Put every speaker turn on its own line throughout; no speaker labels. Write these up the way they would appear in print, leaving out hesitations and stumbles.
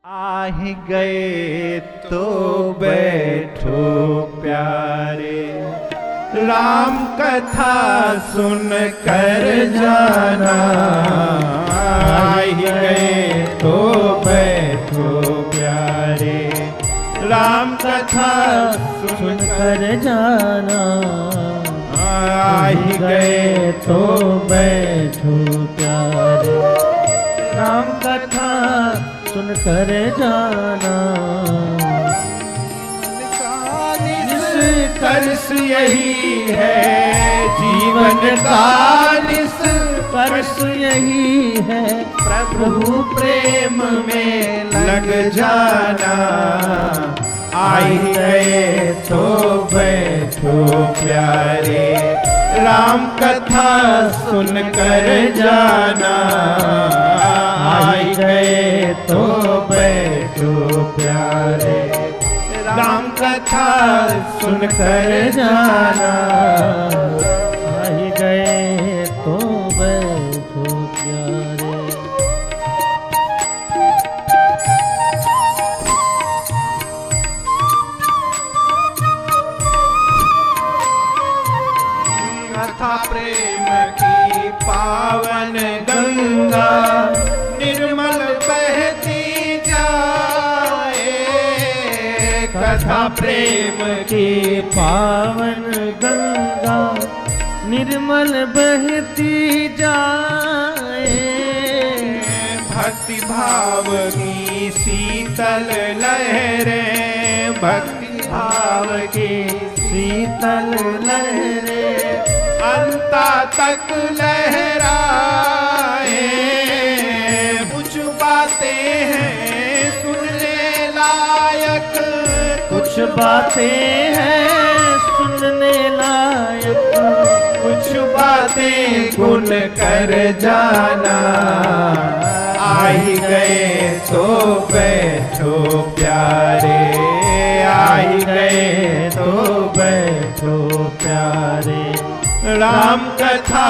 आ ही गए तो बैठो प्यारे, राम कथा सुन कर जाना। आ ही गए तो बैठो प्यारे, राम कथा सुन कर जाना। आ ही गए तो बैठो प्यारे, राम कथा सुन कर जाना। निष्कर्ष यही है जीवन का, निष्कर्ष यही है प्रभु प्रेम में लग जाना। आ ही गए तो बैठो प्यारे, राम कथा सुन कर जाना। आ ही गए तो बैठो प्यारे, राम कथा सुन कर जाना।
आ ही गए तो बैठो प्यारे।
कथा प्रेम की पावन गंगा, निर्मल बहती जाए। कथा प्रेम की
पावन गंगा निर्मल बहती जाए।
भक्ति भाव की शीतल लहरें, भक्ति भाव की शीतल लहरें अंता तक लहराए। कुछ बातें हैं सुनने लायक,
कुछ बातें हैं सुनने लायक,
कुछ बातें गुन कर जाना। आ ही गए तो बैठो प्यारे, आ ही गए तो बैठो प्यारे, राम कथा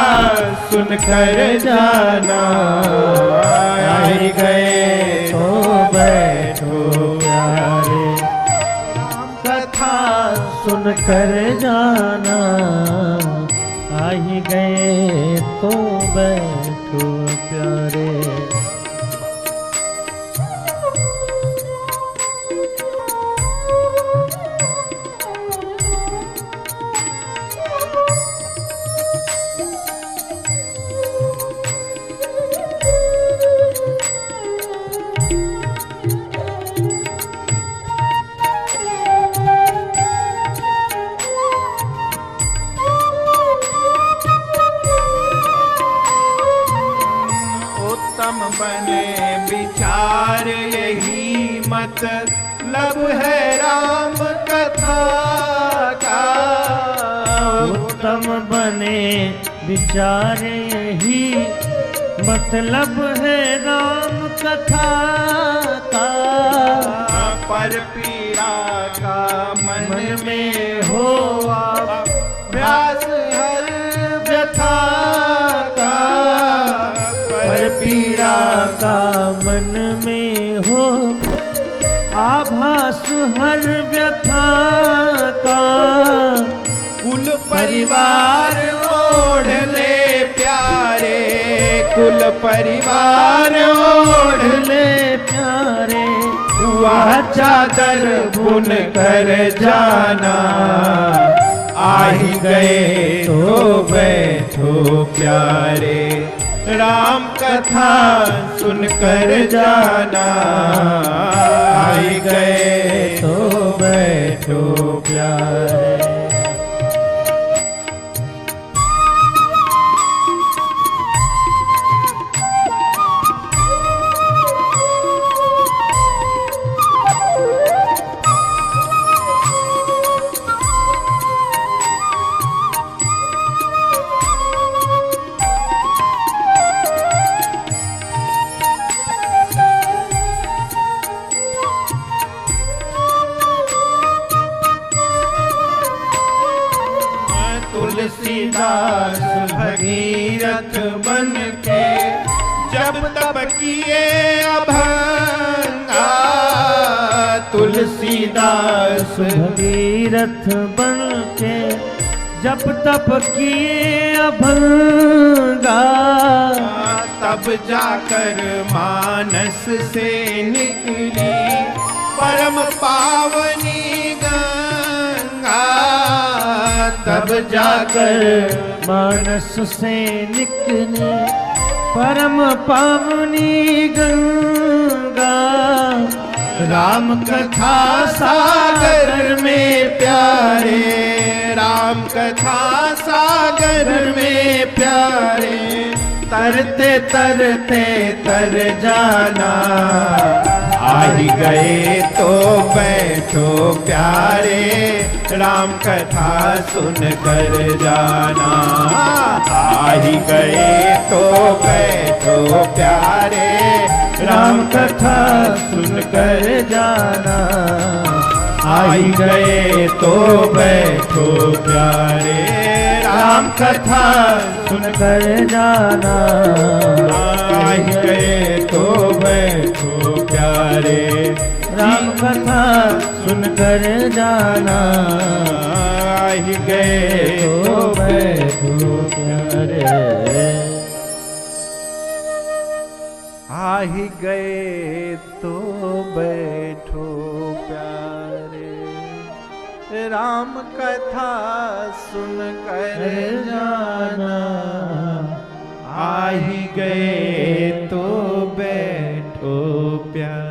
सुन कर जाना। आ ही गए तो बैठो प्यारे, राम कथा
सुन कर जाना। आ ही गए तो बैठो प्यारे।
उत्तम बने विचार यही मतलब है राम कथा का।
उत्तम बने विचार यही मतलब है राम कथा का।
पर पीड़ा का मन में
हो
अभ्यास हर व्यथा का।
पर पीड़ा का मन में हो आभास हर व्यथा का।
कुल परिवार ओढ़ ले प्यारे, कुल परिवार ओढ़
ले प्यारे,
वह चादर बुन कर जाना। आ ही गए तो बैठो प्यारे, राम कथा सुन कर जाना। आ ही गए तो बैठो प्यारे। तुलसीदास भगीरथ बन के जब तब किए अभंगा। तुलसीदास
भगीरथ बन के जप तप किए अभंगा,
तब जाकर मानस से निकली परम पावनी गंगा। तब जाकर
मानस से निकले परम पावनी गंगा।
राम कथा सागर में प्यारे, राम कथा सागर में प्यारे, तरते तरते तर जाना। आ ही गए तो बैठो प्यारे, राम कथा सुन कर जाना। आ ही गए तो बैठो प्यारे, राम कथा सुन कर जाना। आ ही गए तो बैठो प्यारे, राम कथा
सुन कर जाना।
आ ही गए तो बैठो प्यारे,
राम कथा सुन कर जाना।
आ ही गए तो बैठो प्यारे। आ ही गए तो बैठो प्यारे, राम कथा सुन कर जाना। आ ही गए तो बैठो प्यारे।